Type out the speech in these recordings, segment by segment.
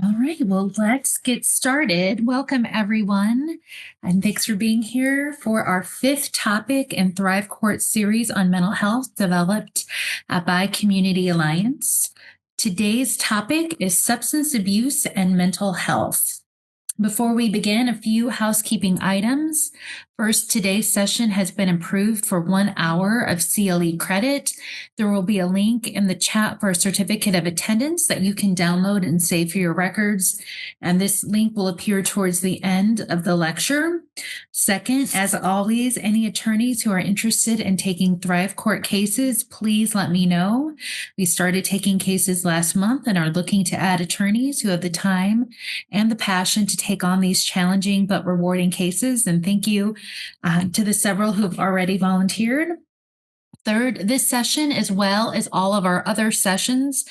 All right, well, let's get started. Welcome, everyone. And thanks for being here for our fifth topic in Thrive Court series on mental health developed by Community Alliance. Today's topic is substance abuse and mental health. Before we begin, a few housekeeping items. First, today's session has been approved for 1 hour of CLE credit. There will be a link in the chat for a certificate of attendance that you can download and save for your records. And this link will appear towards the end of the lecture. Second, as always, any attorneys who are interested in taking Thrive Court cases, please let me know. We started taking cases last month and are looking to add attorneys who have the time and the passion to take on these challenging but rewarding cases. And thank you to the several who have already volunteered. Third, this session, as well as all of our other sessions,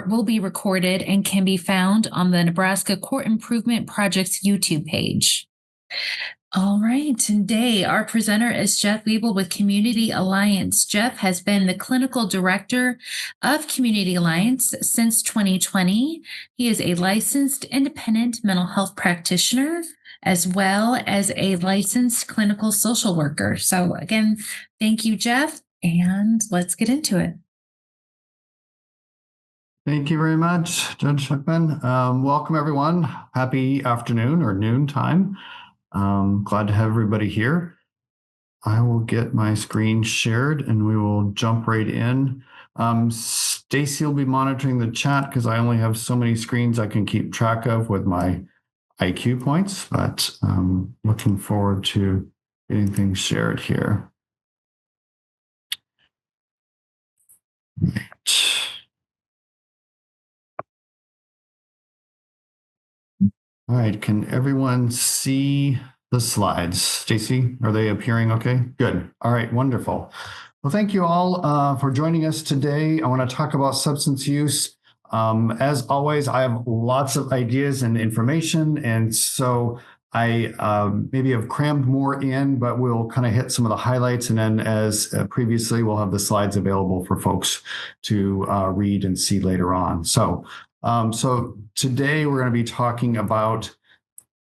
will be recorded and can be found on the Nebraska Court Improvement Project's YouTube page. All right, today our presenter is Jeff Weeble with Community Alliance. Jeff has been the clinical director of Community Alliance since 2020. He is a licensed independent mental health practitioner as well as a licensed clinical social worker. So again, thank you, Jeff, and let's get into it. Thank you very much, Judge Schuckman. Welcome, everyone. Happy afternoon or noon time. Glad to have everybody here. I will get my screen shared and we will jump right in. Stacy will be monitoring the chat because I only have so many screens I can keep track of with my IQ points, but looking forward to getting things shared here. Right. All right, can everyone see the slides? Stacy, are they appearing okay? Good. All right, wonderful. Well, thank you all for joining us today. I want to talk about substance use. As always, I have lots of ideas and information, and so I maybe have crammed more in, but we'll kind of hit some of the highlights, and then as previously, we'll have the slides available for folks to read and see later on. So today we're going to be talking about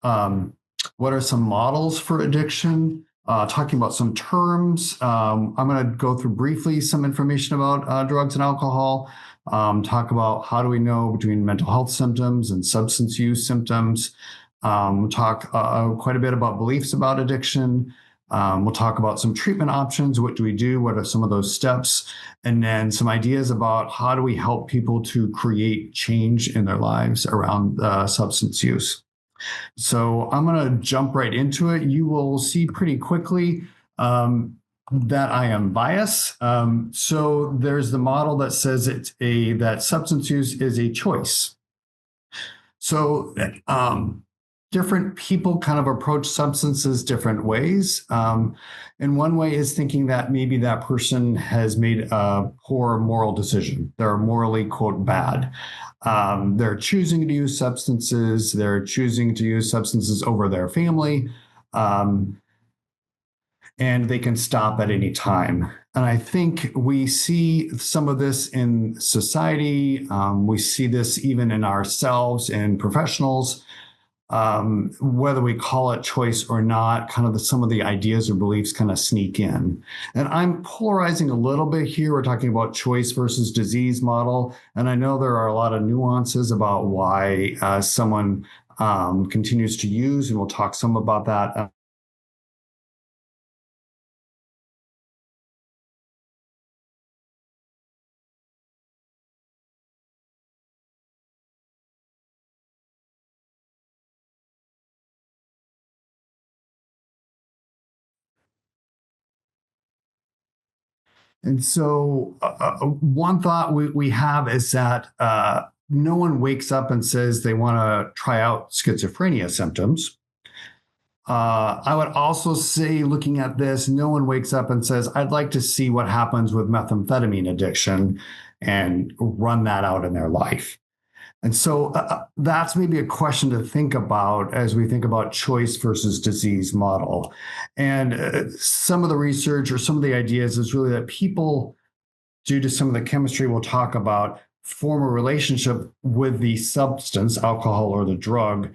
what are some models for addiction, talking about some terms. I'm going to go through briefly some information about drugs and alcohol, talk about how do we know between mental health symptoms and substance use symptoms, talk quite a bit about beliefs about addiction. We'll talk about some treatment options. What do we do? What are some of those steps? And then some ideas about how do we help people to create change in their lives around substance use. So I'm going to jump right into it. You will see pretty quickly that I am biased. So there's the model that says that substance use is a choice. So different people kind of approach substances different ways. And one way is thinking that maybe that person has made a poor moral decision. They're morally, quote, bad. They're choosing to use substances. They're choosing to use substances over their family. And they can stop at any time. And I think we see some of this in society. We see this even in ourselves and professionals. Whether we call it choice or not, kind of some of the ideas or beliefs kind of sneak in. And I'm polarizing a little bit here. We're talking about choice versus disease model. And I know there are a lot of nuances about why someone continues to use, and we'll talk some about that. And so one thought we have is that no one wakes up and says they want to try out schizophrenia symptoms. I would also say, looking at this, no one wakes up and says, I'd like to see what happens with methamphetamine addiction and run that out in their life. And so that's maybe a question to think about as we think about choice versus disease model. And some of the research or some of the ideas is really that people, due to some of the chemistry we'll talk about, form a relationship with the substance, alcohol or the drug,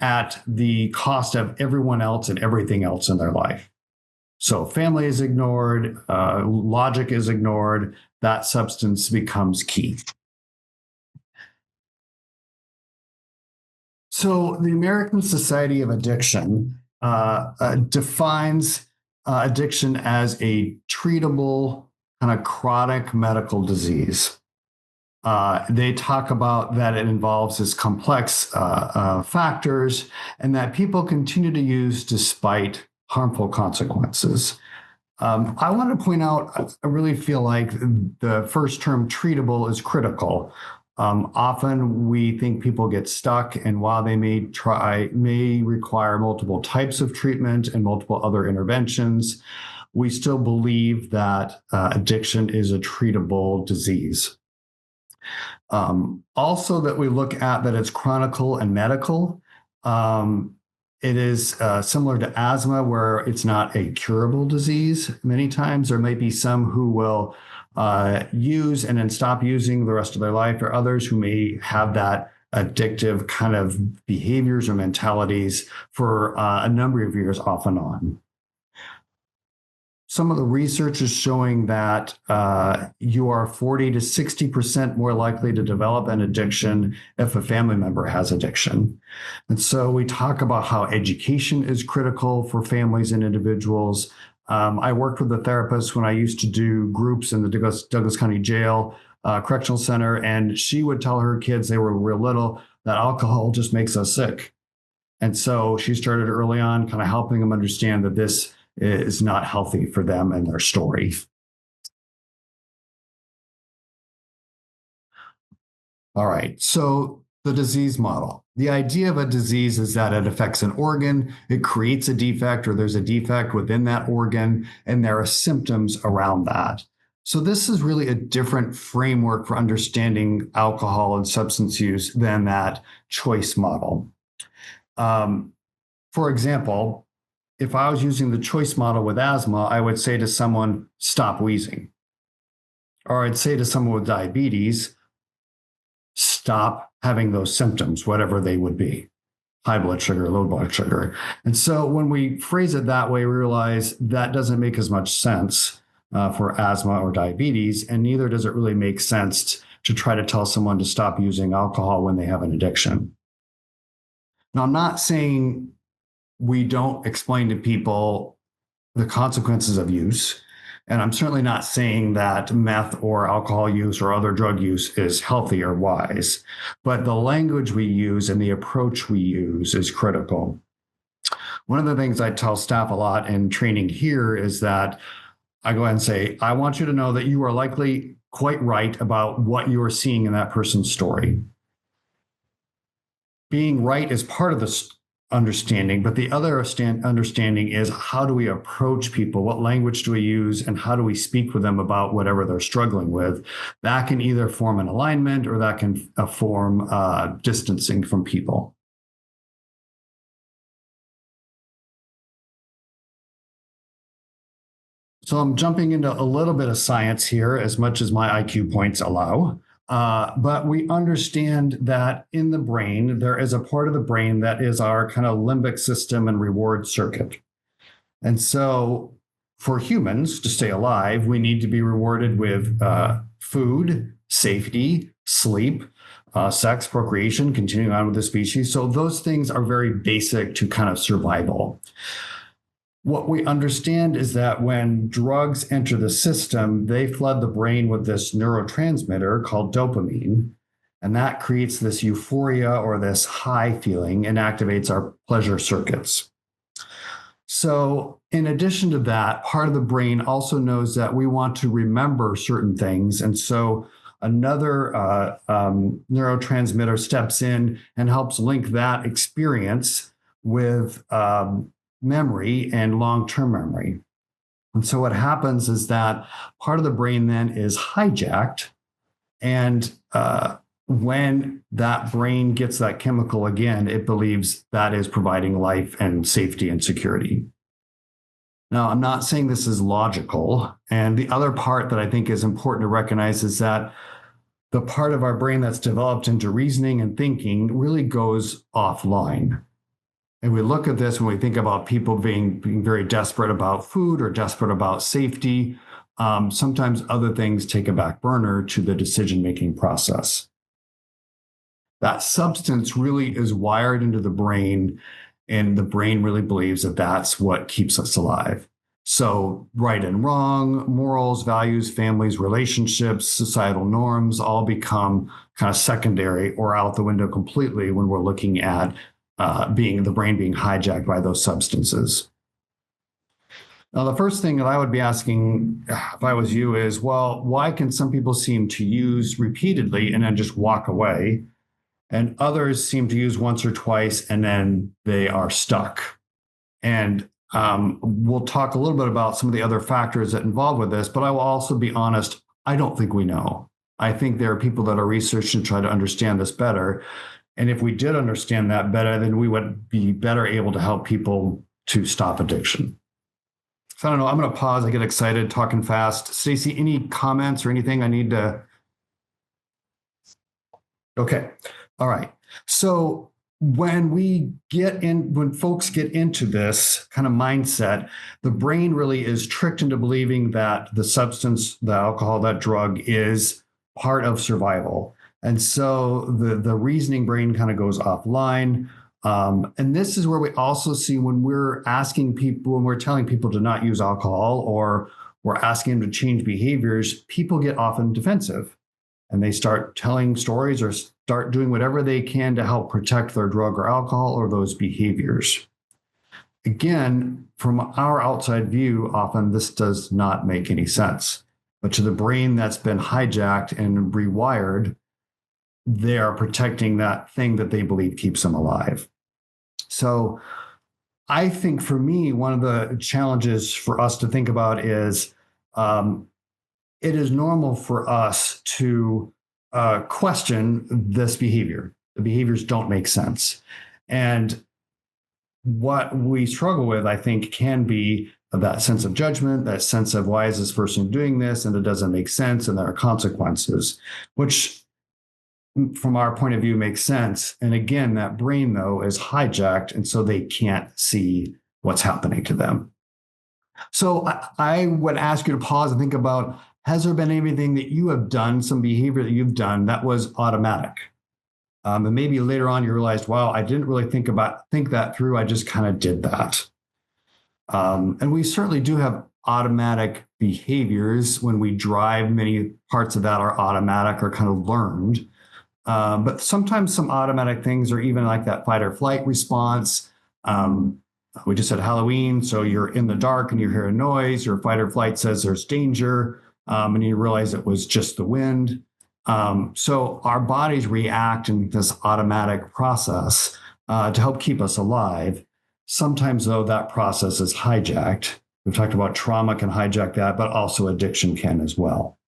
at the cost of everyone else and everything else in their life. So family is ignored, logic is ignored, that substance becomes key. So the American Society of Addiction defines addiction as a treatable kind of chronic medical disease. They talk about that it involves this complex factors and that people continue to use despite harmful consequences. I want to point out, I really feel like the first term treatable is critical. Often we think people get stuck, and while they may require multiple types of treatment and multiple other interventions, we still believe that addiction is a treatable disease. Also, that we look at that it's chronic and medical. It is similar to asthma, where it's not a curable disease. Many times there might be some who will use and then stop using the rest of their life, or others who may have that addictive kind of behaviors or mentalities for a number of years off and on. Some of the research is showing that you are 40 to 60% more likely to develop an addiction if a family member has addiction. And so we talk about how education is critical for families and individuals. I worked with a therapist when I used to do groups in the Douglas County Jail Correctional Center, and she would tell her kids, they were real little, that alcohol just makes us sick. And so she started early on kind of helping them understand that this is not healthy for them and their story. All right, so the disease model. The idea of a disease is that it affects an organ, it creates a defect, or there's a defect within that organ, and there are symptoms around that. So this is really a different framework for understanding alcohol and substance use than that choice model. For example, if I was using the choice model with asthma, I would say to someone, stop wheezing. Or I'd say to someone with diabetes, stop having those symptoms, whatever they would be, high blood sugar, low blood sugar. And so when we phrase it that way, we realize that doesn't make as much sense for asthma or diabetes, and neither does it really make sense to try to tell someone to stop using alcohol when they have an addiction. Now, I'm not saying we don't explain to people the consequences of use. And I'm certainly not saying that meth or alcohol use or other drug use is healthy or wise, but the language we use and the approach we use is critical. One of the things I tell staff a lot in training here is that I go ahead and say, I want you to know that you are likely quite right about what you are seeing in that person's story. Being right is part of the understanding, but the other understanding is, how do we approach people? What language do we use, and how do we speak with them about whatever they're struggling with? That can either form an alignment, or that can form distancing from people. So I'm jumping into a little bit of science here, as much as my IQ points allow. But we understand that in the brain, there is a part of the brain that is our kind of limbic system and reward circuit. And so for humans to stay alive, we need to be rewarded with food, safety, sleep, sex, procreation, continuing on with the species. So those things are very basic to kind of survival. What we understand is that when drugs enter the system, they flood the brain with this neurotransmitter called dopamine, and that creates this euphoria or this high feeling and activates our pleasure circuits. So in addition to that, part of the brain also knows that we want to remember certain things. And so another neurotransmitter steps in and helps link that experience with memory and long-term memory. And so what happens is that part of the brain then is hijacked. And when that brain gets that chemical again, it believes that is providing life and safety and security. Now, I'm not saying this is logical. And the other part that I think is important to recognize is that the part of our brain that's developed into reasoning and thinking really goes offline. And we look at this when we think about people being very desperate about food or desperate about safety. Sometimes other things take a back burner to the decision-making process. That substance really is wired into the brain, and the brain really believes that that's what keeps us alive. So, right and wrong, morals, values, families, relationships, societal norms all become kind of secondary or out the window completely when we're looking at being the brain being hijacked by those substances. Now, the first thing that I would be asking if I was you is, well, why can some people seem to use repeatedly and then just walk away? And others seem to use once or twice and then they are stuck. And we'll talk a little bit about some of the other factors that involve with this, but I will also be honest, I don't think we know. I think there are people that are researching to try to understand this better. And if we did understand that better, then we would be better able to help people to stop addiction. So I don't know, I'm going to pause. I get excited talking fast. Stacey, any comments or anything I need to? Okay. All right. So when folks get into this kind of mindset, the brain really is tricked into believing that the substance, the alcohol, that drug is part of survival. And so the reasoning brain kind of goes offline. And this is where we also see when we're asking people, when we're telling people to not use alcohol or we're asking them to change behaviors, people get often defensive and they start telling stories or start doing whatever they can to help protect their drug or alcohol or those behaviors. Again, from our outside view, often this does not make any sense. But to the brain that's been hijacked and rewired, they are protecting that thing that they believe keeps them alive. So I think for me, one of the challenges for us to think about is it is normal for us to question this behavior. The behaviors don't make sense. And what we struggle with, I think, can be that sense of judgment, that sense of why is this person doing this and it doesn't make sense and there are consequences, which from our point of view makes sense. And again, that brain, though, is hijacked. And so they can't see what's happening to them. So I would ask you to pause and think about, has there been anything that you have done, some behavior that you've done that was automatic? And maybe later on you realized, wow, I didn't really think that through. I just kind of did that. And we certainly do have automatic behaviors when we drive. Many parts of that are automatic or kind of learned. But sometimes some automatic things are even like that fight or flight response. We just had Halloween, so you're in the dark and you hear a noise, your fight or flight says there's danger, and you realize it was just the wind. So our bodies react in this automatic process to help keep us alive. Sometimes, though, that process is hijacked. We've talked about trauma can hijack that, but also addiction can as well.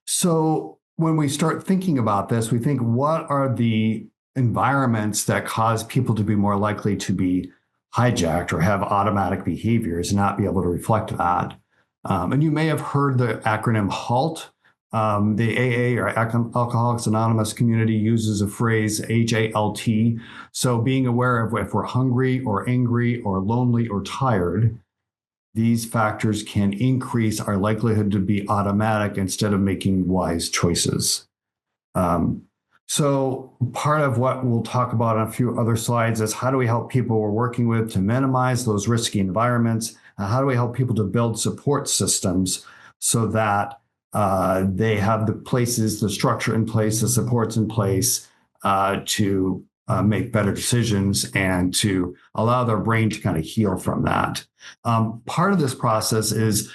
So when we start thinking about this, we think, what are the environments that cause people to be more likely to be hijacked or have automatic behaviors and not be able to reflect that? And you may have heard the acronym HALT. The AA or Alcoholics Anonymous community uses a phrase HALT. So being aware of if we're hungry or angry or lonely or tired, these factors can increase our likelihood to be automatic instead of making wise choices. So part of what we'll talk about on a few other slides is how do we help people we're working with to minimize those risky environments? And how do we help people to build support systems so that they have the places, the structure in place, the supports in place to make better decisions and to allow their brain to kind of heal from that. Part of this process is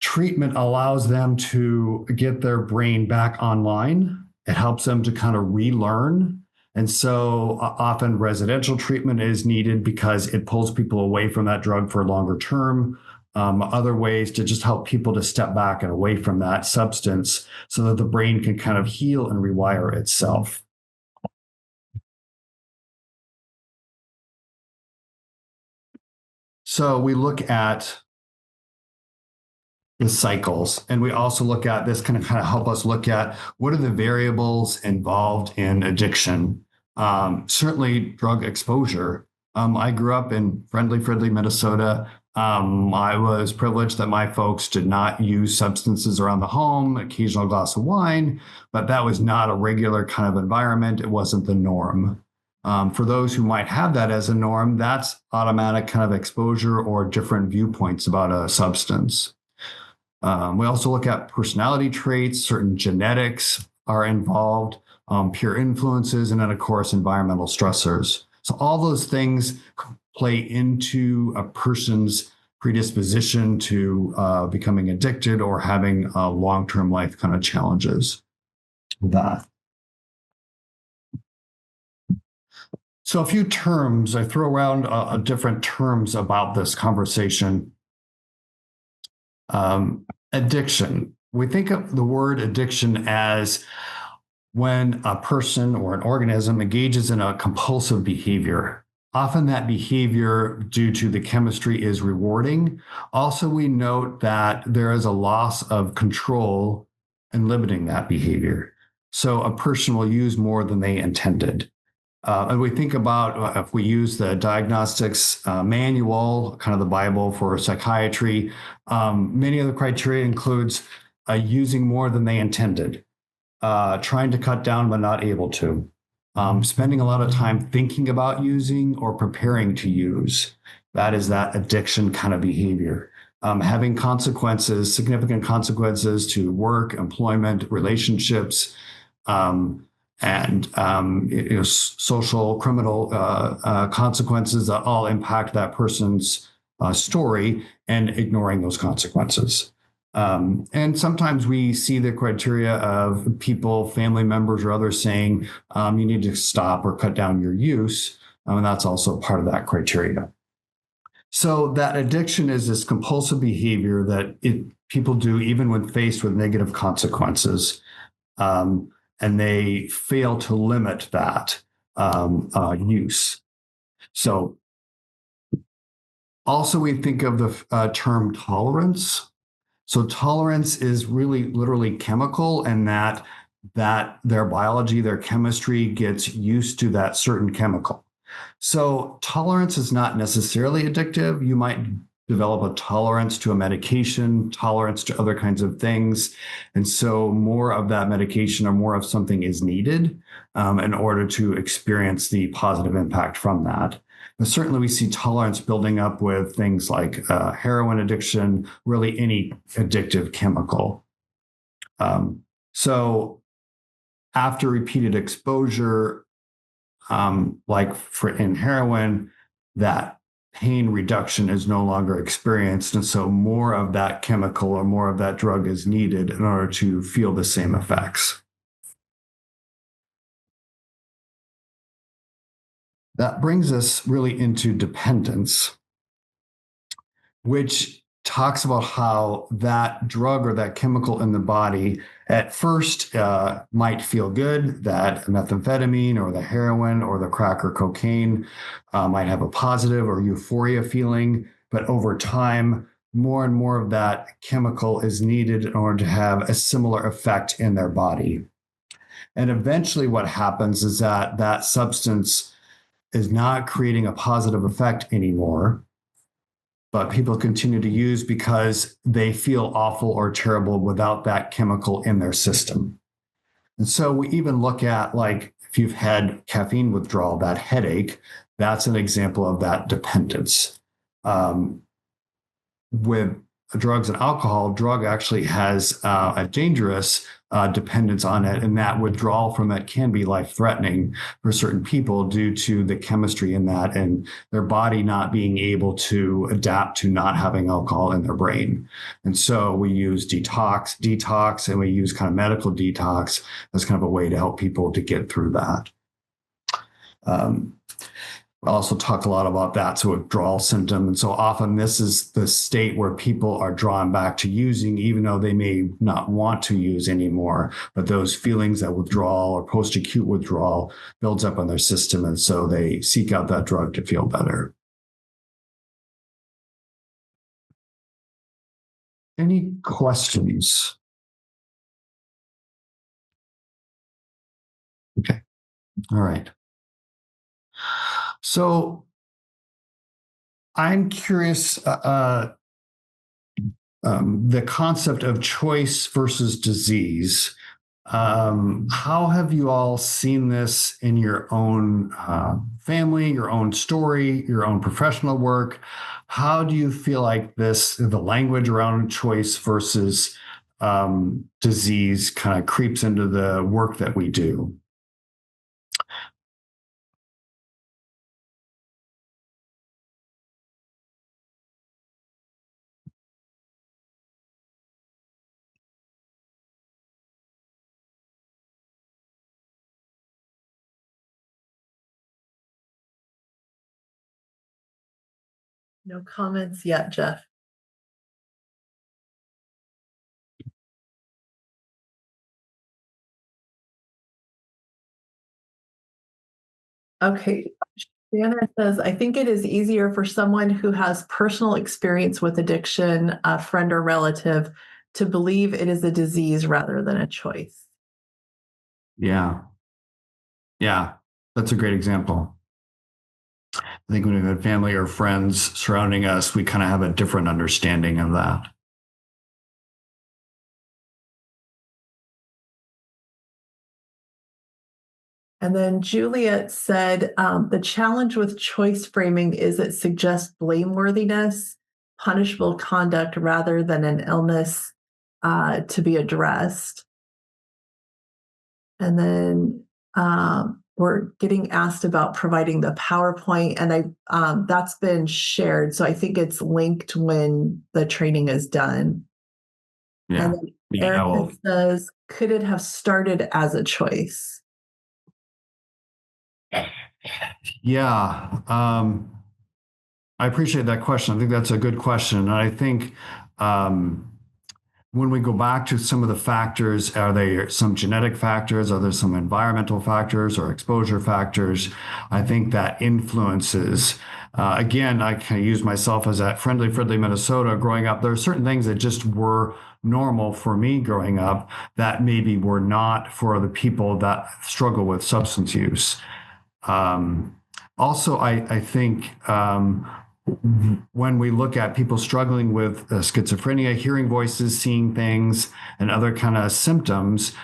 treatment allows them to get their brain back online. It helps them to kind of relearn. And so often residential treatment is needed because it pulls people away from that drug for a longer term. Other ways to just help people to step back and away from that substance so that the brain can kind of heal and rewire itself. So we look at the cycles. And we also look at this kind of help us look at what are the variables involved in addiction. Certainly drug exposure. I grew up in friendly, Minnesota. I was privileged that my folks did not use substances around the home, occasional glass of wine, but that was not a regular kind of environment. It wasn't the norm. For those who might have that as a norm, that's automatic kind of exposure or different viewpoints about a substance. We also look at personality traits, certain genetics are involved, peer influences, and then, of course, environmental stressors. So all those things play into a person's predisposition to becoming addicted or having long-term life kind of challenges with that. So a few terms, I throw around different terms about this conversation. Addiction. We think of the word addiction as when a person or an organism engages in a compulsive behavior. Often that behavior, due to the chemistry, is rewarding. Also, we note that there is a loss of control in limiting that behavior. So a person will use more than they intended. And we think about if we use the diagnostics manual, kind of the Bible for psychiatry, many of the criteria includes using more than they intended, trying to cut down but not able to, spending a lot of time thinking about using or preparing to use. That is that addiction kind of behavior. Having consequences, significant consequences to work, employment, relationships, and social, criminal consequences that all impact that person's story, and ignoring those consequences. And sometimes we see the criteria of people, family members, or others saying you need to stop or cut down your use, and that's also part of that criteria. So that addiction is this compulsive behavior that people do even when faced with negative consequences. And they fail to limit that use. So also we think of the term tolerance. So tolerance is really literally chemical, and that their biology, their chemistry gets used to that certain chemical. So tolerance is not necessarily addictive. You might develop a tolerance to a medication, tolerance to other kinds of things. And so more of that medication or more of something is needed in order to experience the positive impact from that. But certainly we see tolerance building up with things like heroin addiction, really any addictive chemical. So after repeated exposure, like in heroin, that pain reduction is no longer experienced. And so more of that chemical or more of that drug is needed in order to feel the same effects. That brings us really into dependence, which talks about how that drug or that chemical in the body at first might feel good, that methamphetamine or the heroin or the crack or cocaine might have a positive or euphoria feeling, but over time, more and more of that chemical is needed in order to have a similar effect in their body. And eventually what happens is that that substance is not creating a positive effect anymore, but people continue to use because they feel awful or terrible without that chemical in their system. And so we even look at, like, if you've had caffeine withdrawal, that headache, that's an example of that dependence. With drugs and alcohol, drug actually has a dangerous dependence on it, and that withdrawal from it can be life-threatening for certain people due to the chemistry in that and their body not being able to adapt to not having alcohol in their brain. And so we use detox, and we use kind of medical detox as kind of a way to help people to get through that. I also talk a lot about that, so withdrawal symptom. And so often this is the state where people are drawn back to using, even though they may not want to use anymore. But those feelings, that withdrawal or post-acute withdrawal, builds up on their system. And so they seek out that drug to feel better. Any questions? Okay. All right. So I'm curious, the concept of choice versus disease. How have you all seen this in your own family, your own story, your own professional work? How do you feel like the language around choice versus disease kind of creeps into the work that we do? No comments yet, Jeff. Okay. Shanna says, I think it is easier for someone who has personal experience with addiction, a friend or relative, to believe it is a disease rather than a choice. Yeah. Yeah. That's a great example. I think when we have family or friends surrounding us, we kind of have a different understanding of that. And then Juliet said, the challenge with choice framing is it suggests blameworthiness, punishable conduct rather than an illness to be addressed. And then we're getting asked about providing the PowerPoint, and that's been shared. So I think it's linked when the training is done. Yeah. And then Erica says, could it have started as a choice? Yeah. I appreciate that question. I think that's a good question. And I think when we go back to some of the factors, are there some genetic factors? Are there some environmental factors or exposure factors? I think that influences. Again, I can use myself as at Friendly Minnesota growing up. There are certain things that just were normal for me growing up that maybe were not for the people that struggle with substance use. Also, I think when we look at people struggling with schizophrenia, hearing voices, seeing things, and other kind of symptoms,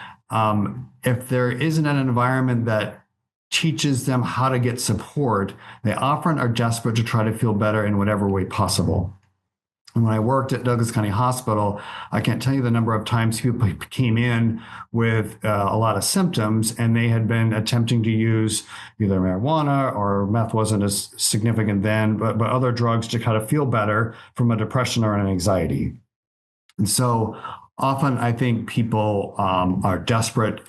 if there isn't an environment that teaches them how to get support, they often are desperate to try to feel better in whatever way possible. And when I worked at Douglas County Hospital, I can't tell you the number of times people came in with a lot of symptoms and they had been attempting to use either marijuana or meth wasn't as significant then, but other drugs to kind of feel better from a depression or an anxiety. And so often I think people are desperate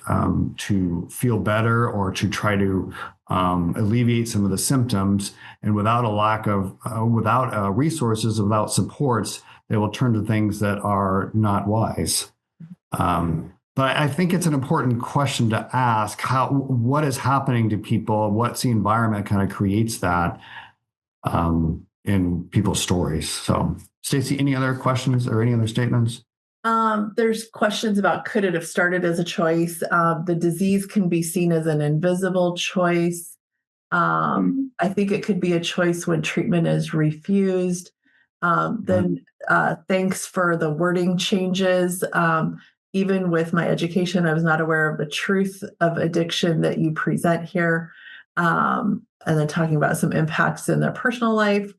to feel better or to try to alleviate some of the symptoms. And without a lack of, without resources, without supports, they will turn to things that are not wise. But I think it's an important question to ask: what is happening to people? What's the environment kind of creates that in people's stories? So, Stacy, any other questions or any other statements? There's questions about could it have started as a choice? The disease can be seen as an invisible choice. I think it could be a choice when treatment is refused. Then thanks for the wording changes. Even with my education, I was not aware of the truth of addiction that you present here. And then talking about some impacts in their personal life.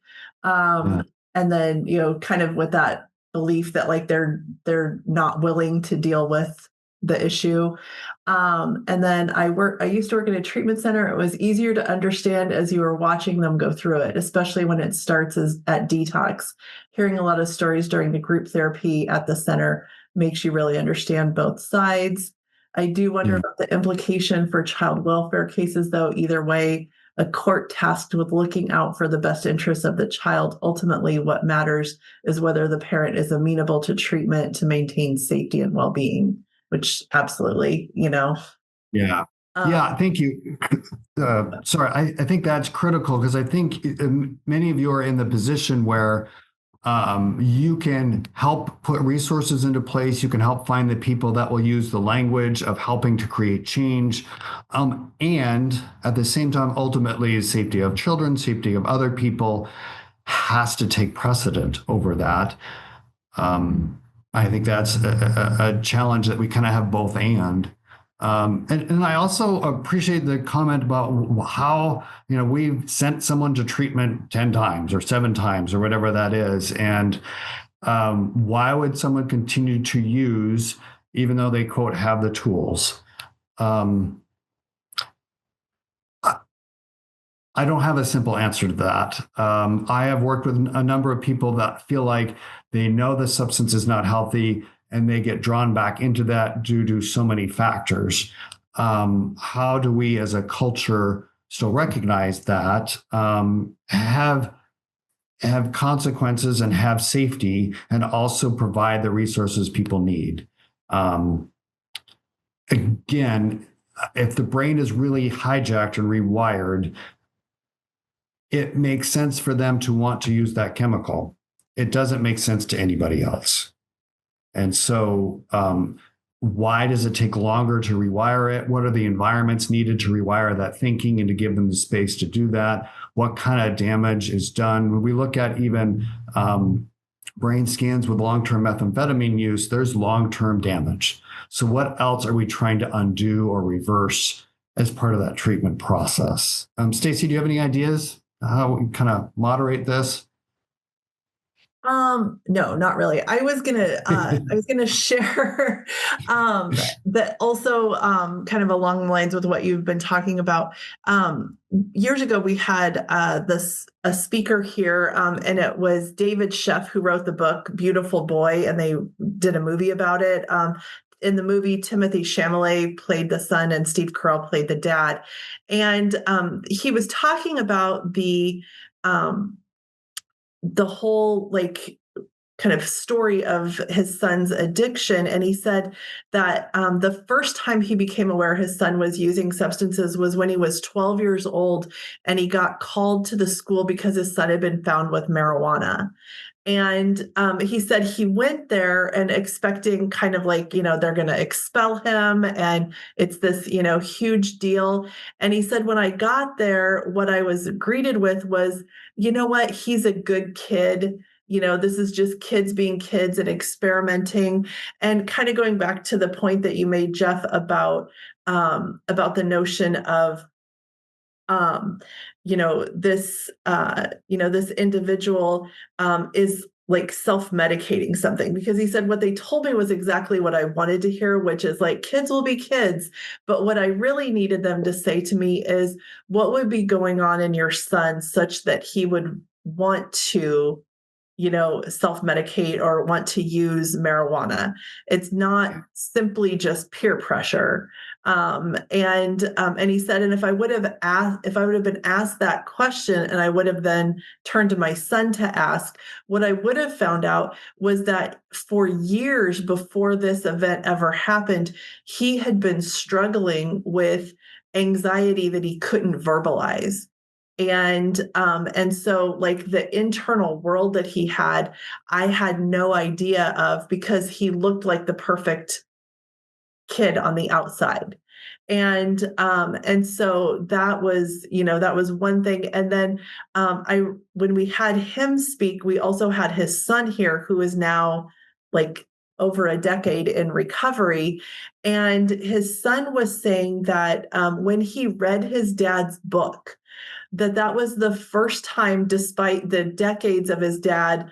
And then, kind of with that belief that like they're not willing to deal with the issue. And then I used to work in a treatment center. It was easier to understand as you were watching them go through it, especially when it starts at detox. Hearing a lot of stories during the group therapy at the center makes you really understand both sides. I do wonder about the implication for child welfare cases, though. Either way, a court tasked with looking out for the best interests of the child. Ultimately, what matters is whether the parent is amenable to treatment to maintain safety and well-being, which absolutely, Yeah. Yeah, thank you. Sorry, I think that's critical because I think many of you are in the position where You can help put resources into place. You can help find the people that will use the language of helping to create change. And at the same time, ultimately, safety of children, safety of other people has to take precedent over that. I think that's a challenge that we kind of have both and I also appreciate the comment about how, we've sent someone to treatment 10 times or 7 times or whatever that is. And why would someone continue to use, even though they, quote, have the tools? I don't have a simple answer to that. I have worked with a number of people that feel like they know the substance is not healthy and they get drawn back into that due to so many factors. How do we as a culture still recognize that, have consequences and have safety and also provide the resources people need? Again, if the brain is really hijacked and rewired, it makes sense for them to want to use that chemical. It doesn't make sense to anybody else. And so why does it take longer to rewire it? What are the environments needed to rewire that thinking and to give them the space to do that? What kind of damage is done? When we look at even brain scans with long-term methamphetamine use, there's long-term damage. So what else are we trying to undo or reverse as part of that treatment process? Stacey, do you have any ideas how we kind of moderate this? No, not really. I was gonna share that also kind of along the lines with what you've been talking about. Years ago, we had a speaker here, and it was David Sheff who wrote the book Beautiful Boy, and they did a movie about it. In the movie, Timothy Chalamet played the son and Steve Carell played the dad. And he was talking about the whole kind of story of his son's addiction. And he said that the first time he became aware his son was using substances was when he was 12 years old, and he got called to the school because his son had been found with marijuana. And he said he went there and expecting kind of they're going to expel him. And it's this, huge deal. And he said, when I got there, what I was greeted with was, you know what, he's a good kid. This is just kids being kids and experimenting. And kind of going back to the point that you made, Jeff, about the notion of, this individual is self-medicating something, because he said what they told me was exactly what I wanted to hear, which is kids will be kids. But what I really needed them to say to me is, what would be going on in your son such that he would want to self-medicate or want to use marijuana? It's not simply just peer pressure. And he said, and if I would have been asked that question, and I would have then turned to my son to ask, what I would have found out was that for years before this event ever happened, he had been struggling with anxiety that he couldn't verbalize. And so the internal world that he had, I had no idea of, because he looked like the perfect kid on the outside. And so that was one thing. And then when we had him speak, we also had his son here, who is now over a decade in recovery. And his son was saying that when he read his dad's book, that was the first time, despite the decades of his dad,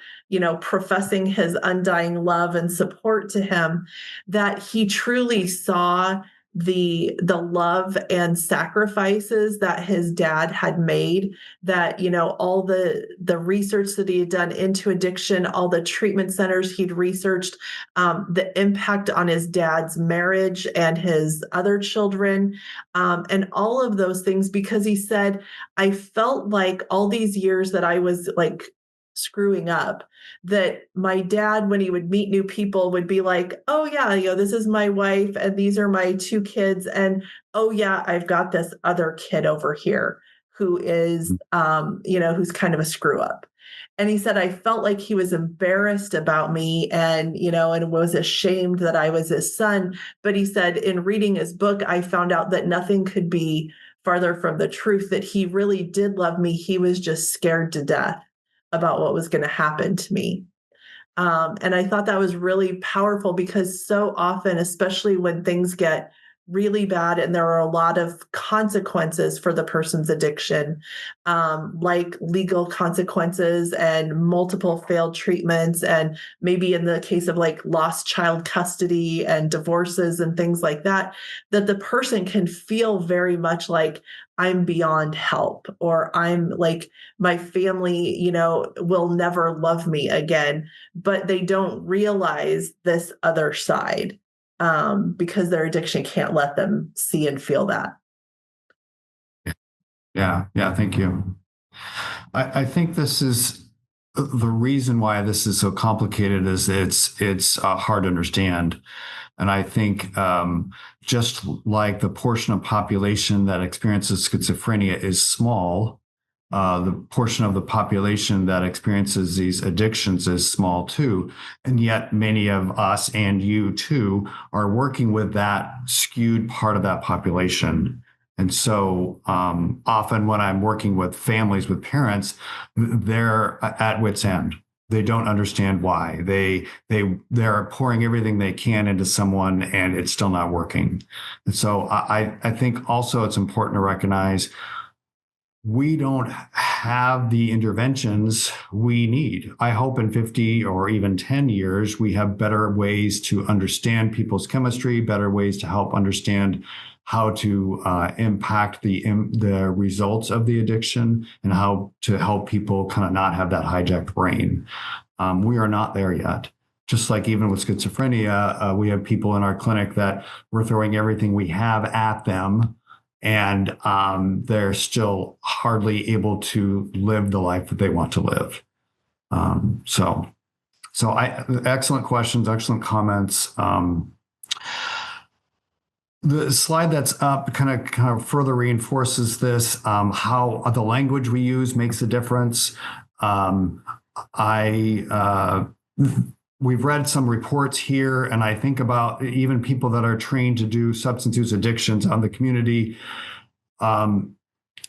professing his undying love and support to him, that he truly saw the love and sacrifices that his dad had made, that all the research that he had done into addiction, all the treatment centers he'd researched, the impact on his dad's marriage and his other children, and all of those things, because he said, I felt like all these years that I was screwing up, that my dad, when he would meet new people, would be like, oh yeah, this is my wife and these are my 2 kids, and oh yeah, I've got this other kid over here who is who's kind of a screw up. And he said, I felt like he was embarrassed about me and, and was ashamed that I was his son. But he said, in reading his book, I found out that nothing could be farther from the truth, that he really did love me. He was just scared to death about what was going to happen to me. And I thought that was really powerful because so often, especially when things get really bad and there are a lot of consequences for the person's addiction, like legal consequences and multiple failed treatments, and maybe in the case of like lost child custody and divorces and things like that, that the person can feel very much like, I'm beyond help, or I'm like, my family, will never love me again. But they don't realize this other side, because their addiction can't let them see and feel that. Yeah. Yeah. Thank you. I think this is the reason why this is so complicated is it's hard to understand. And I think just like the portion of population that experiences schizophrenia is small, the portion of the population that experiences these addictions is small too. And yet many of us and you too are working with that skewed part of that population. And so often when I'm working with families, with parents, they're at wit's end. They don't understand why. They're pouring everything they can into someone and it's still not working. And so I think also it's important to recognize we don't have the interventions we need. I hope in 50 or even 10 years, we have better ways to understand people's chemistry, better ways to help understand how to impact the results of the addiction and how to help people kind of not have that hijacked brain. We are not there yet. Just like even with schizophrenia, we have people in our clinic that we're throwing everything we have at them, and they're still hardly able to live the life that they want to live. Excellent questions, excellent comments. The slide that's up kind of further reinforces this, how the language we use makes a difference. We've read some reports here, and I think about even people that are trained to do substance use addictions on the community,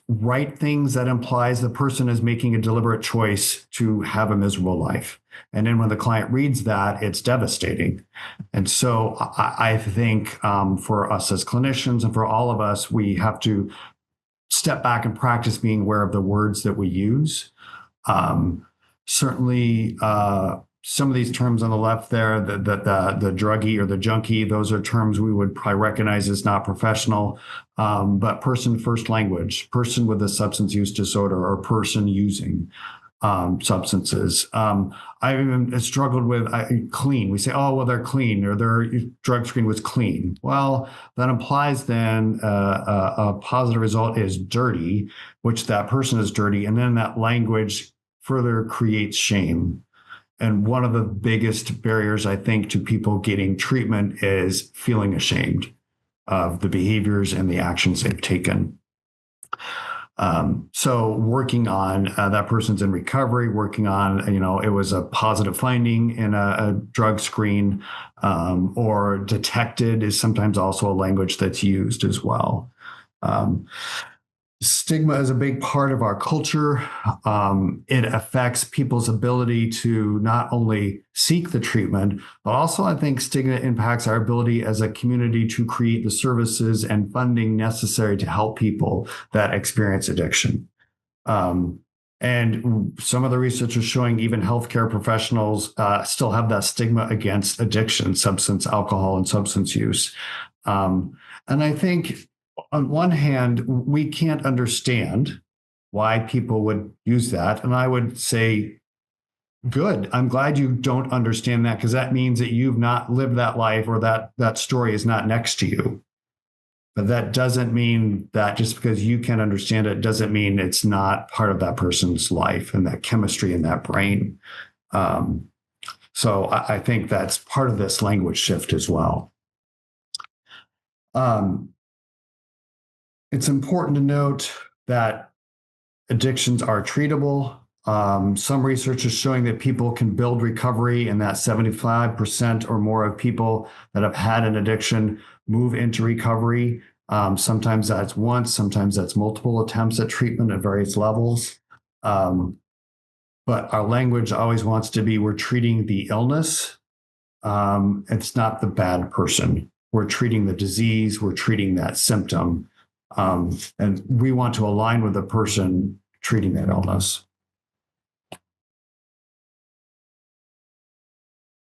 write things that implies the person is making a deliberate choice to have a miserable life. And then when the client reads that, it's devastating. And so I think for us as clinicians and for all of us, we have to step back and practice being aware of the words that we use. Certainly, some of these terms on the left there, the druggie or the junkie, those are terms we would probably recognize as not professional, but person first language, person with a substance use disorder or person using substances. I even struggled with clean. We say, oh, well, they're clean, or their drug screen was clean. Well, that implies then a positive result is dirty, which that person is dirty. And then that language further creates shame. And one of the biggest barriers, I think, to people getting treatment is feeling ashamed of the behaviors and the actions they've taken. So working on that person's in recovery, working on, it was a positive finding in a drug screen, or detected is sometimes also a language that's used as well. Stigma is a big part of our culture. It affects people's ability to not only seek the treatment, but also I think stigma impacts our ability as a community to create the services and funding necessary to help people that experience addiction. And some of the research is showing even healthcare professionals still have that stigma against addiction, substance, alcohol, and substance use. And I think on one hand, we can't understand why people would use that. And I would say, good. I'm glad you don't understand that, because that means that you've not lived that life, or that story is not next to you. But that doesn't mean that just because you can't understand it doesn't mean it's not part of that person's life and that chemistry in that brain. So I think that's part of this language shift as well. It's important to note that addictions are treatable. Some research is showing that people can build recovery, and that 75% or more of people that have had an addiction move into recovery. Sometimes that's once, sometimes that's multiple attempts at treatment at various levels. But our language always wants to be, we're treating the illness. It's not the bad person. We're treating the disease. We're treating that symptom. And we want to align with the person treating that illness.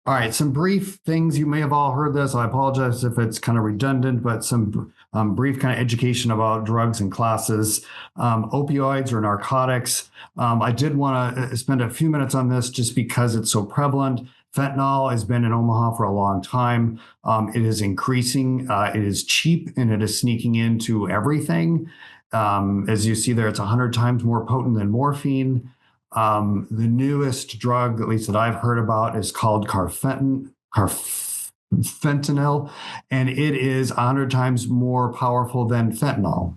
All right, some brief things. You may have all heard this. I apologize if it's kind of redundant, but some brief kind of education about drugs and classes. Opioids or narcotics. I did want to spend a few minutes on this just because it's so prevalent. Fentanyl has been in Omaha for a long time. It is increasing. It is cheap and it is sneaking into everything. As you see there, it's 100 times more potent than morphine. The newest drug, at least that I've heard about, is called fentanyl, and it is 100 times more powerful than fentanyl.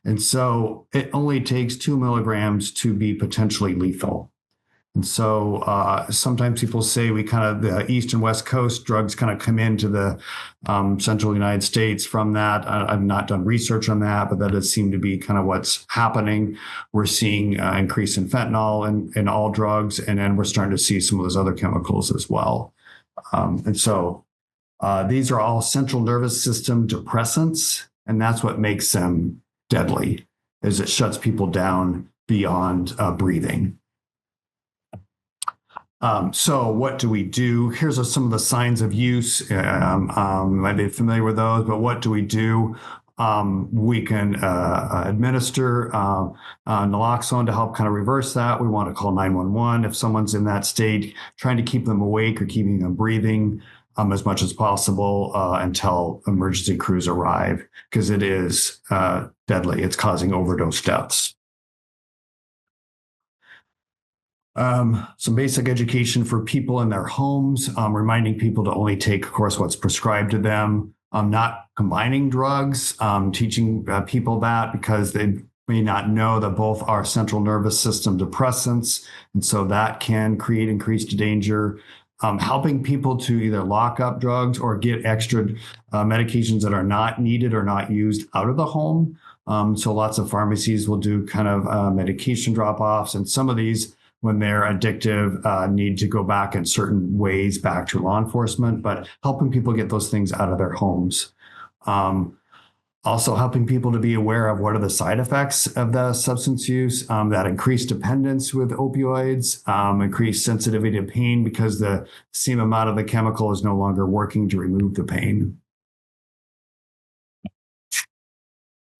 And so it only takes 2 milligrams to be potentially lethal. And so sometimes people say the East and West Coast drugs kind of come into the central United States from that. I've not done research on that, but that does seem to be kind of what's happening. We're seeing increase in fentanyl in all drugs, and then we're starting to see some of those other chemicals as well. And so these are all central nervous system depressants, and that's what makes them deadly, is it shuts people down beyond breathing. So what do we do? Here's some of the signs of use. Might be familiar with those, but what do we do? We can administer naloxone to help kind of reverse that. We want to call 911 if someone's in that state, trying to keep them awake or keeping them breathing as much as possible until emergency crews arrive, because it is deadly. It's causing overdose deaths. Some basic education for people in their homes, reminding people to only take, of course, what's prescribed to them, not combining drugs, teaching people that, because they may not know that both are central nervous system depressants. And so that can create increased danger. Helping people to either lock up drugs or get extra medications that are not needed or not used out of the home. So lots of pharmacies will do kind of medication drop-offs, and some of these, when they're addictive, need to go back in certain ways back to law enforcement, but helping people get those things out of their homes. Also helping people to be aware of what are the side effects of the substance use, that increased dependence with opioids, increased sensitivity to pain because the same amount of the chemical is no longer working to remove the pain.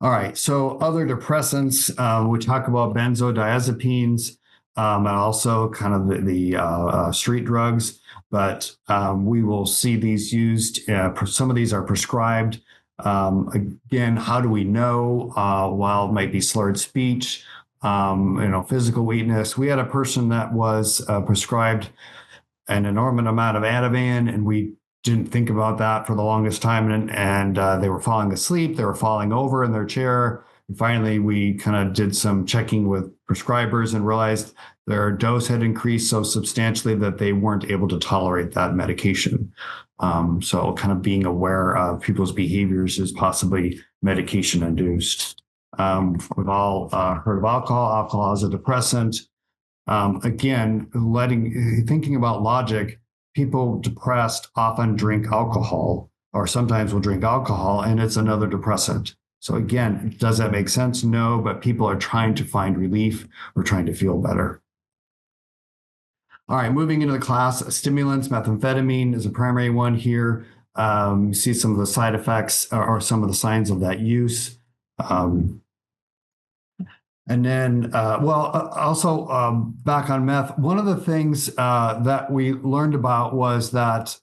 All right, so other depressants, we talk about benzodiazepines, and also kind of the street drugs, but we will see these used. Some of these are prescribed. Again, how do we know? While it might be slurred speech, physical weakness. We had a person that was prescribed an enormous amount of Ativan, and we didn't think about that for the longest time, and they were falling asleep. They were falling over in their chair. And finally, we kind of did some checking with prescribers and realized their dose had increased so substantially that they weren't able to tolerate that medication. So kind of being aware of people's behaviors is possibly medication induced. We've all heard of alcohol. Alcohol is a depressant. Again, thinking about logic, people depressed often drink alcohol, or sometimes will drink alcohol, and it's another depressant. So again, does that make sense? No, but people are trying to find relief or trying to feel better. All right, moving into the class, stimulants, methamphetamine is a primary one here. You see some of the side effects or some of the signs of that use. And then, also back on meth, one of the things that we learned about was that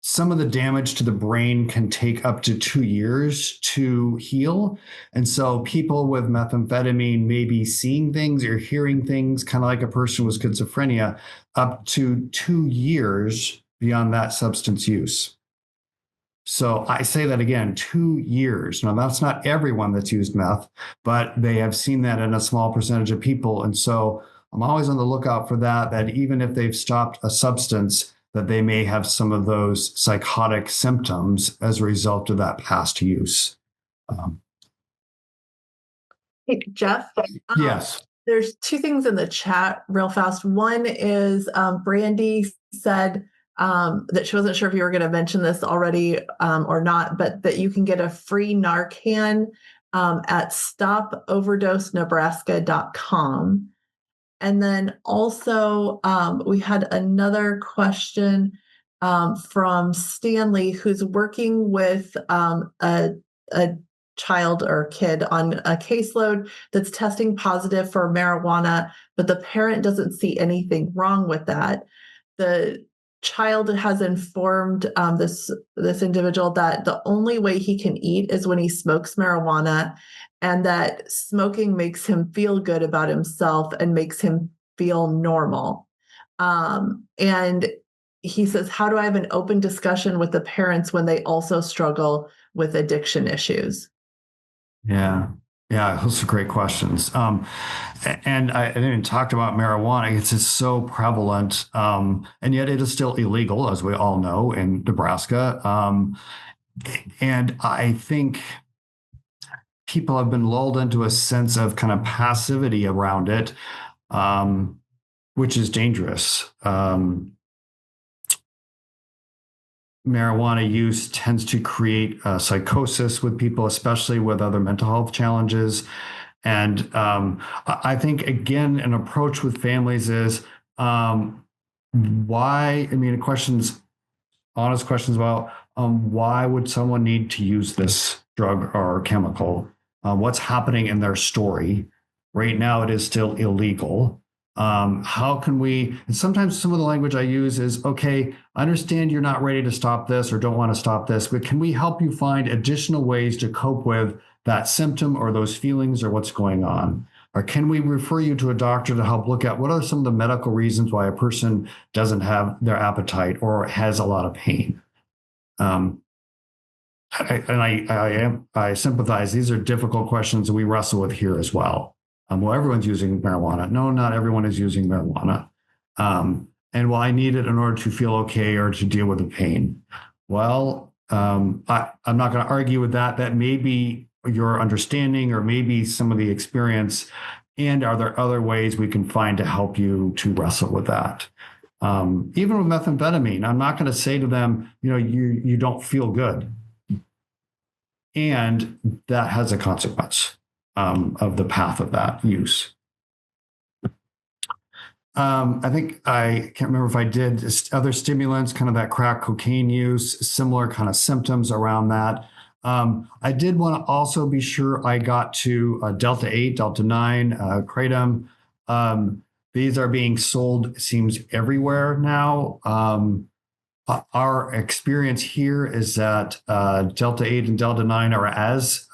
some of the damage to the brain can take up to 2 years to heal. And so people with methamphetamine may be seeing things or hearing things, kind of like a person with schizophrenia, up to 2 years beyond that substance use. So I say that again, 2 years. Now, that's not everyone that's used meth, but they have seen that in a small percentage of people. And so I'm always on the lookout for that even if they've stopped a substance, that they may have some of those psychotic symptoms as a result of that past use. Hey, Jeff, Yes. there's two things in the chat real fast. One is Brandy said that she wasn't sure if you were going to mention this already or not, but that you can get a free Narcan at stopoverdosenebraska.com. And then also we had another question from Stanley, who's working with a child or kid on a caseload that's testing positive for marijuana, but the parent doesn't see anything wrong with that. The child has informed this individual that the only way he can eat is when he smokes marijuana, and that smoking makes him feel good about himself and makes him feel normal. And he says, how do I have an open discussion with the parents when they also struggle with addiction issues? Yeah. Yeah, those are great questions. And I didn't talk about marijuana. It's just so prevalent, and yet it is still illegal, as we all know, in Nebraska. And I think people have been lulled into a sense of kind of passivity around it, which is dangerous. Marijuana use tends to create psychosis with people, especially with other mental health challenges. And I think, again, an approach with families is why, I mean, honest questions about why would someone need to use this drug or chemical? What's happening in their story? Right now, it is still illegal. How can we, and sometimes some of the language I use is, okay, I understand you're not ready to stop this or don't want to stop this, but can we help you find additional ways to cope with that symptom or those feelings or what's going on? Or can we refer you to a doctor to help look at what are some of the medical reasons why a person doesn't have their appetite or has a lot of pain? I sympathize. These are difficult questions that we wrestle with here as well. Well, everyone's using marijuana. No, not everyone is using marijuana. And well, I need it in order to feel okay or to deal with the pain. Well, I'm not going to argue with that. That may be your understanding or maybe some of the experience. And are there other ways we can find to help you to wrestle with that? Even with methamphetamine, I'm not going to say to them, you don't feel good. And that has a consequence of the path of that use. I think I can't remember if I did other stimulants, kind of that crack cocaine use, similar kind of symptoms around that. I did want to also be sure I got to Delta 8, Delta 9, Kratom. These are being sold, it seems, everywhere now. Our experience here is that Delta 8 and Delta 9 are as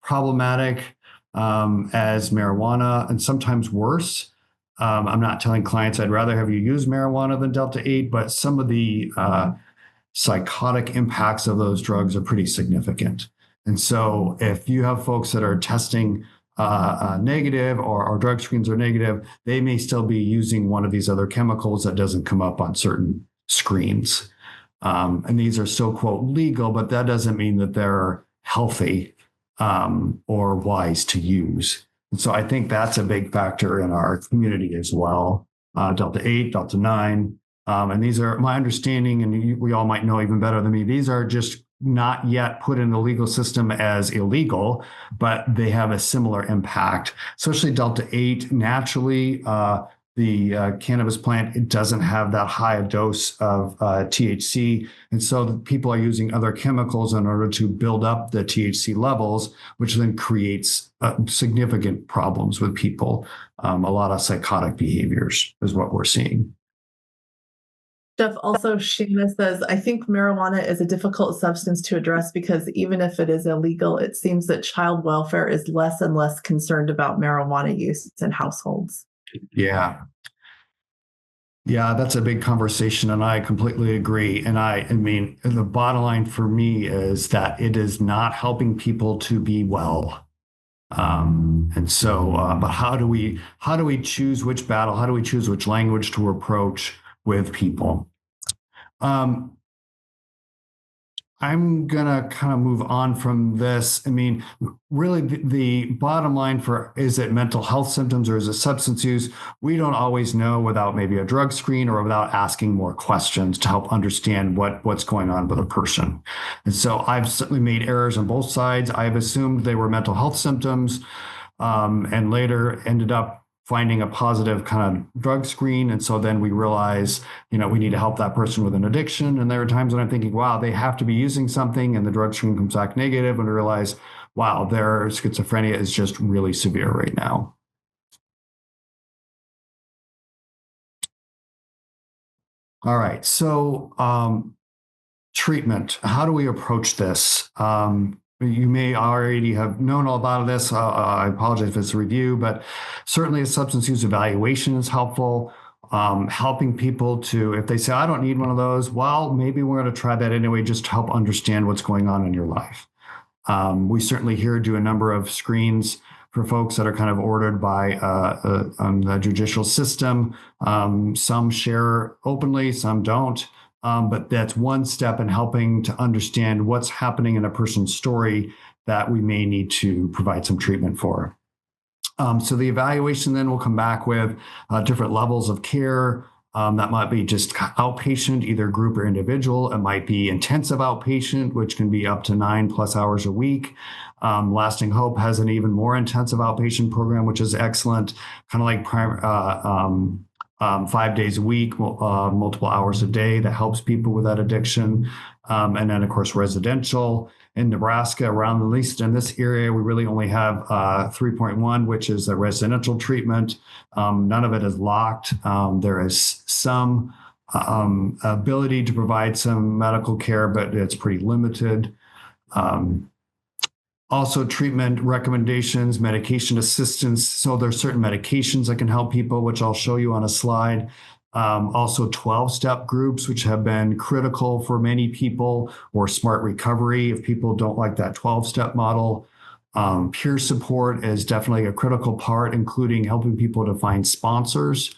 problematic as marijuana and sometimes worse. I'm not telling clients I'd rather have you use marijuana than Delta 8, but some of the psychotic impacts of those drugs are pretty significant. And so if you have folks that are testing negative or drug screens are negative, they may still be using one of these other chemicals that doesn't come up on certain screens. And these are still, quote, legal, but that doesn't mean that they're healthy or wise to use. And so I think that's a big factor in our community as well. Delta 8, Delta 9. And these are my understanding, and we all might know even better than me, these are just not yet put in the legal system as illegal, but they have a similar impact, especially Delta 8. Naturally, the cannabis plant, it doesn't have that high a dose of THC. And so people are using other chemicals in order to build up the THC levels, which then creates significant problems with people. A lot of psychotic behaviors is what we're seeing. Jeff, also, Sheena says, I think marijuana is a difficult substance to address because even if it is illegal, it seems that child welfare is less and less concerned about marijuana use in households. Yeah. Yeah, that's a big conversation, and I completely agree. And I mean, the bottom line for me is that it is not helping people to be well. But how do we choose which battle? How do we choose which language to approach with people? Um, I'm gonna kind of move on from this. I mean, really, the bottom line for is it mental health symptoms or is it substance use? We don't always know without maybe a drug screen or without asking more questions to help understand what's going on with a person. And so I've certainly made errors on both sides. I've assumed they were mental health symptoms, and later ended up finding a positive kind of drug screen. And so then we realize, we need to help that person with an addiction. And there are times when I'm thinking, wow, they have to be using something, and the drug screen comes back negative, and I realize, wow, their schizophrenia is just really severe right now. All right. So, treatment. How do we approach this? You may already have known all about this. I apologize if it's a review, but certainly a substance use evaluation is helpful. Helping people to, if they say, I don't need one of those, well, maybe we're going to try that anyway, just to help understand what's going on in your life. We certainly here do a number of screens for folks that are kind of ordered by the judicial system. Some share openly, some don't. But that's one step in helping to understand what's happening in a person's story that we may need to provide some treatment for. So the evaluation then will come back with different levels of care. That might be just outpatient, either group or individual. It might be intensive outpatient, which can be up to 9+ hours a week. Lasting Hope has an even more intensive outpatient program, which is excellent, kind of like 5 days a week, multiple hours a day, that helps people with that addiction. And then, of course, residential. In Nebraska, around at least in this area, we really only have 3.1, which is a residential treatment. None of it is locked. There is some ability to provide some medical care, but it's pretty limited. Also, treatment recommendations, medication assistance. So there's certain medications that can help people, which I'll show you on a slide. Also 12-step groups, which have been critical for many people, or smart recovery if people don't like that 12-step model. Peer support is definitely a critical part, including helping people to find sponsors.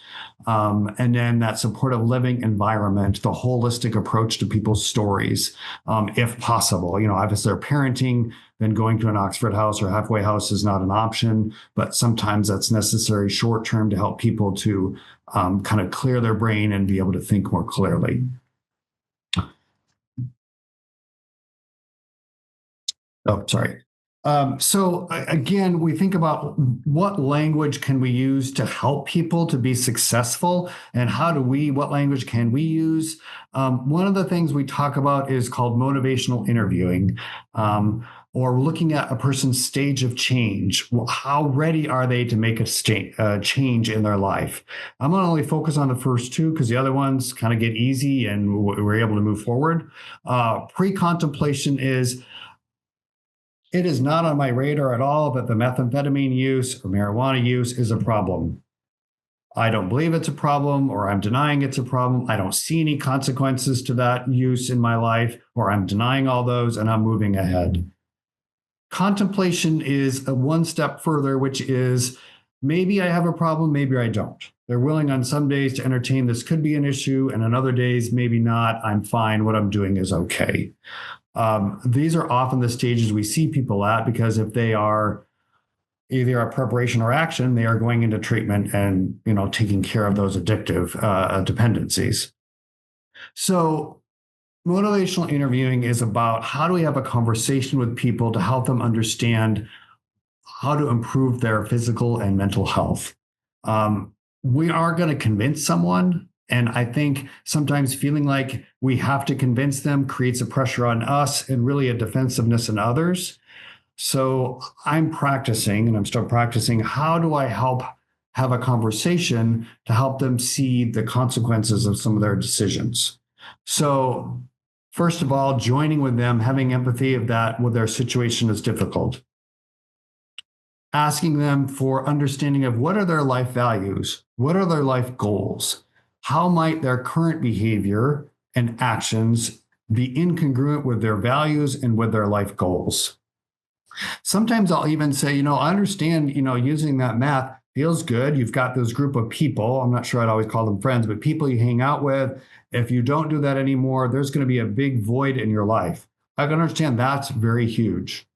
And then that supportive living environment, the holistic approach to people's stories, if possible. If they're parenting, then going to an Oxford house or halfway house is not an option, but sometimes that's necessary short term to help people to kind of clear their brain and be able to think more clearly. Oh, sorry. So again, we think about what language can we use to help people to be successful, and what language can we use? One of the things we talk about is called motivational interviewing, or looking at a person's stage of change. How ready are they to make a change in their life? I'm going to only focus on the first two because the other ones kind of get easy and we're able to move forward. Pre-contemplation is, it is not on my radar at all that the methamphetamine use or marijuana use is a problem. I don't believe it's a problem, or I'm denying it's a problem. I don't see any consequences to that use in my life, or I'm denying all those and I'm moving ahead. Contemplation is a one step further, which is, maybe I have a problem, maybe I don't. They're willing on some days to entertain this could be an issue, and on other days, maybe not. I'm fine. What I'm doing is okay. These are often the stages we see people at, because if they are either a preparation or action, they are going into treatment and taking care of those addictive dependencies. So motivational interviewing is about, how do we have a conversation with people to help them understand how to improve their physical and mental health. We are going to convince someone. And I think sometimes feeling like we have to convince them creates a pressure on us and really a defensiveness in others. So I'm practicing, and I'm still practicing, how do I help have a conversation to help them see the consequences of some of their decisions? So first of all, joining with them, having empathy of that when their situation is difficult. Asking them for understanding of what are their life values, what are their life goals. how might their current behavior and actions be incongruent with their values and with their life goals? Sometimes I'll even say, I understand, using that math feels good. You've got this group of people. I'm not sure I'd always call them friends, but people you hang out with. If you don't do that anymore, there's going to be a big void in your life. I can understand that's very huge.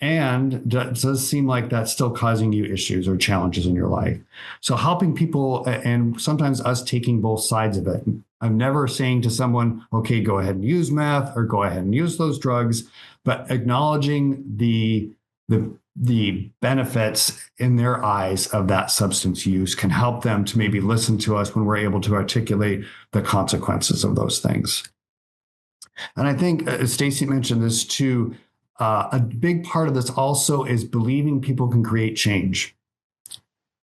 And it does seem like that's still causing you issues or challenges in your life. So helping people, and sometimes us taking both sides of it. I'm never saying to someone, okay, go ahead and use meth or go ahead and use those drugs, but acknowledging the benefits in their eyes of that substance use can help them to maybe listen to us when we're able to articulate the consequences of those things. And I think Stacy mentioned this too. A big part of this also is believing people can create change.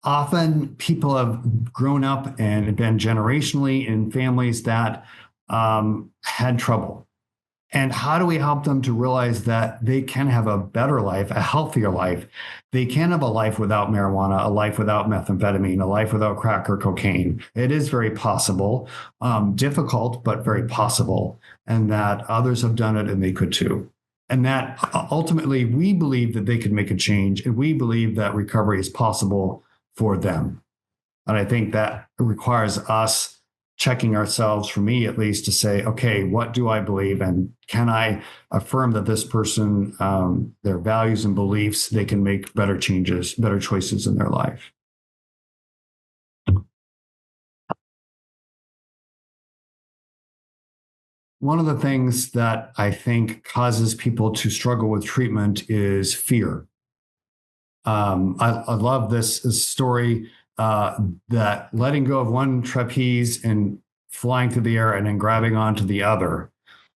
Often people have grown up and been generationally in families that had trouble. And how do we help them to realize that they can have a better life, a healthier life? They can have a life without marijuana, a life without methamphetamine, a life without crack or cocaine. It is very possible, difficult, but very possible. And that others have done it and they could too. And that ultimately we believe that they can make a change, and we believe that recovery is possible for them. And I think that requires us checking ourselves, for me at least, to say, okay, what do I believe? And can I affirm that this person, their values and beliefs, they can make better changes, better choices in their life? One of the things that I think causes people to struggle with treatment is fear. I love this story that letting go of one trapeze and flying through the air and then grabbing onto the other.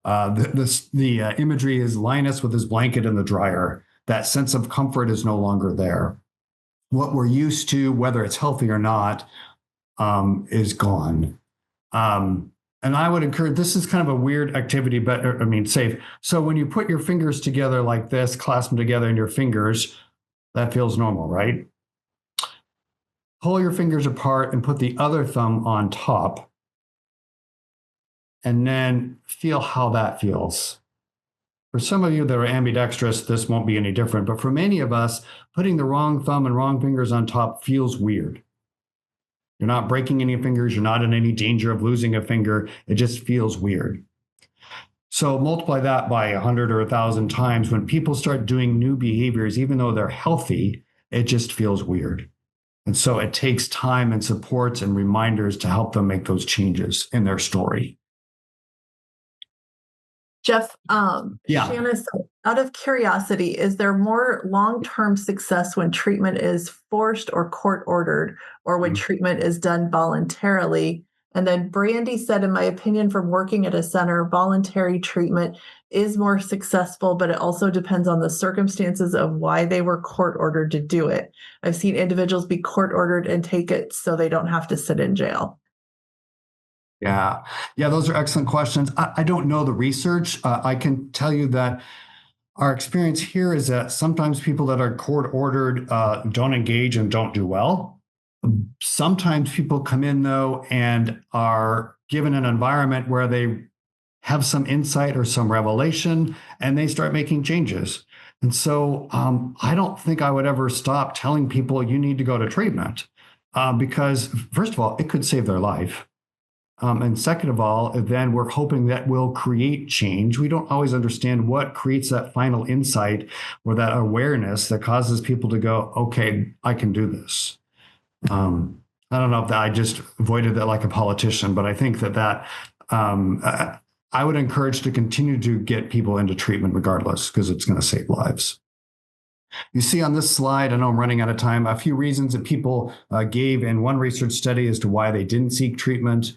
The imagery is Linus with his blanket in the dryer. That sense of comfort is no longer there. What we're used to, whether it's healthy or not, is gone. And I would encourage, this is kind of a weird activity, but safe. So when you put your fingers together like this, clasp them together in your fingers, that feels normal, right? Pull your fingers apart and put the other thumb on top, and then feel how that feels. For some of you that are ambidextrous, this won't be any different, but for many of us, putting the wrong thumb and wrong fingers on top feels weird. You're not breaking any fingers. You're not in any danger of losing a finger. It just feels weird. So multiply that by 100 or 1,000 times. When people start doing new behaviors, even though they're healthy, it just feels weird. And so it takes time and supports and reminders to help them make those changes in their story. Jeff, Yeah. Shanice, out of curiosity, is there more long-term success when treatment is forced or court-ordered, or when treatment is done voluntarily? And then Brandy said, in my opinion, from working at a center, voluntary treatment is more successful, but it also depends on the circumstances of why they were court-ordered to do it. I've seen individuals be court-ordered and take it so they don't have to sit in jail. Yeah, those are excellent questions. I don't know the research. I can tell you that our experience here is that sometimes people that are court ordered don't engage and don't do well. Sometimes people come in, though, and are given an environment where they have some insight or some revelation, and they start making changes. And so I don't think I would ever stop telling people you need to go to treatment because, first of all, it could save their life. And second of all, then we're hoping that will create change. We don't always understand what creates that final insight or that awareness that causes people to go, okay, I can do this. I don't know if I just avoided that like a politician, but I think that I would encourage to continue to get people into treatment regardless, because it's going to save lives. You see on this slide, I know I'm running out of time, a few reasons that people gave in one research study as to why they didn't seek treatment.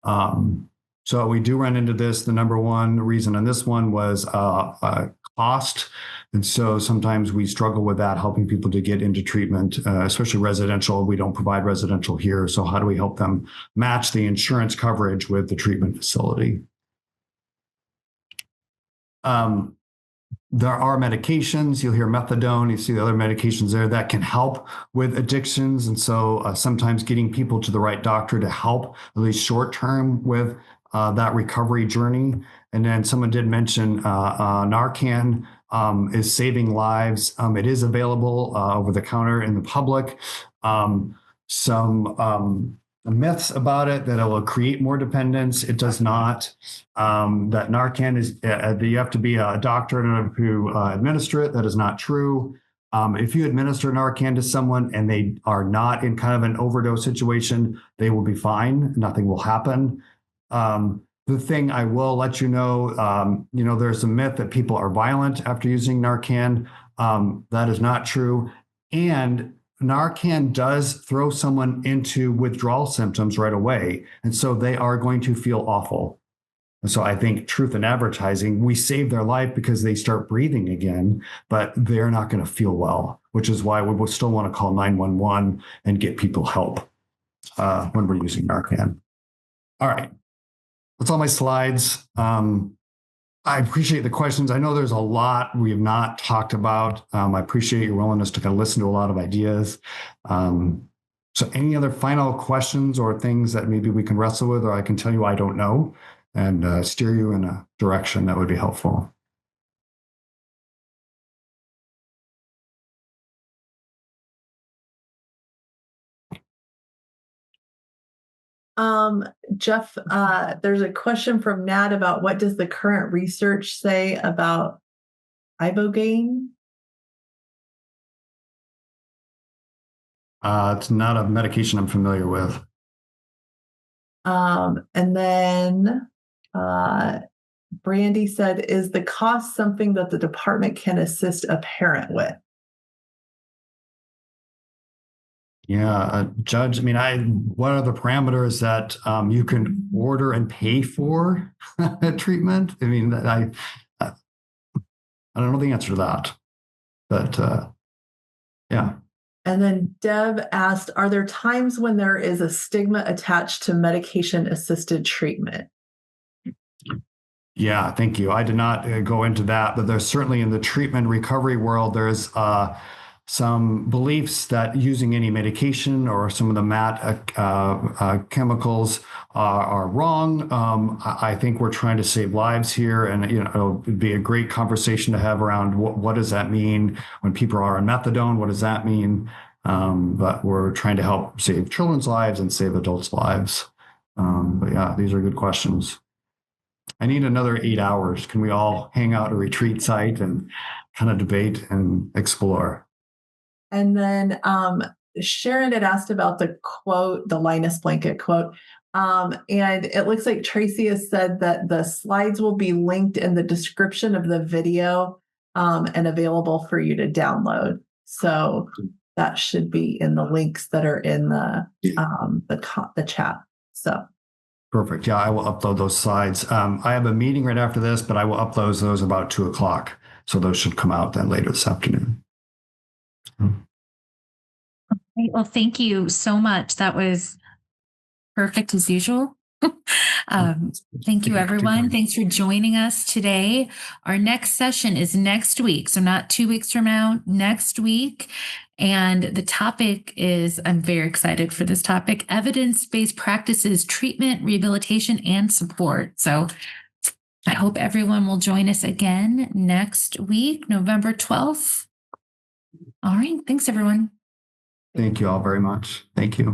So we do run into this. The number one reason on this one was cost. And so sometimes we struggle with that, helping people to get into treatment, especially residential. We don't provide residential here. So how do we help them match the insurance coverage with the treatment facility? There are medications. You'll hear methadone. You see the other medications there that can help with addictions. And so sometimes getting people to the right doctor to help, at least short term, with that recovery journey. And then someone did mention Narcan is saving lives. It is available over the counter in the public. Some myths about it that it will create more dependence. It does not. That Narcan is, you have to be a doctor in order to administer it. That is not true. If you administer Narcan to someone and they are not in kind of an overdose situation, they will be fine. Nothing will happen. The thing I will let you know, there's a myth that people are violent after using Narcan. That is not true. And Narcan does throw someone into withdrawal symptoms right away. And so they are going to feel awful. And so I think truth in advertising, we save their life because they start breathing again, but they're not going to feel well, which is why we will still want to call 911 and get people help when we're using Narcan. All right. That's all my slides. I appreciate the questions. I know there's a lot we have not talked about. I appreciate your willingness to kind of listen to a lot of ideas. So any other final questions or things that maybe we can wrestle with, or I can tell you I don't know and steer you in a direction that would be helpful. Jeff, there's a question from Nat about what does the current research say about ibogaine? It's not a medication I'm familiar with. And then Brandy said, is the cost something that the department can assist a parent with? Yeah, Judge, what are the parameters that you can order and pay for treatment? I don't know the answer to that, but yeah. And then Deb asked, are there times when there is a stigma attached to medication-assisted treatment? Yeah, thank you. I did not go into that, but there's certainly in the treatment recovery world, there's some beliefs that using any medication or some of the MAT chemicals are wrong. I think we're trying to save lives here, and it'd be a great conversation to have around what does that mean when people are on methadone? What does that mean? But we're trying to help save children's lives and save adults' lives. But yeah, these are good questions. I need another 8 hours. Can we all hang out at a retreat site and kind of debate and explore? And then Sharon had asked about the quote, the Linus Blanket quote. And it looks like Tracy has said that the slides will be linked in the description of the video and available for you to download. So that should be in the links that are in the chat. So. Perfect. Yeah, I will upload those slides. I have a meeting right after this, but I will upload those about 2 o'clock. So those should come out then later this afternoon. Okay, well, thank you so much. That was perfect as usual. Thank you, everyone. Thanks for joining us today. Our next session is next week. So not 2 weeks from now, next week. And the topic is, I'm very excited for this topic, evidence-based practices, treatment, rehabilitation, and support. So I hope everyone will join us again next week, November 12th. All right. Thanks, everyone. Thank you all very much. Thank you.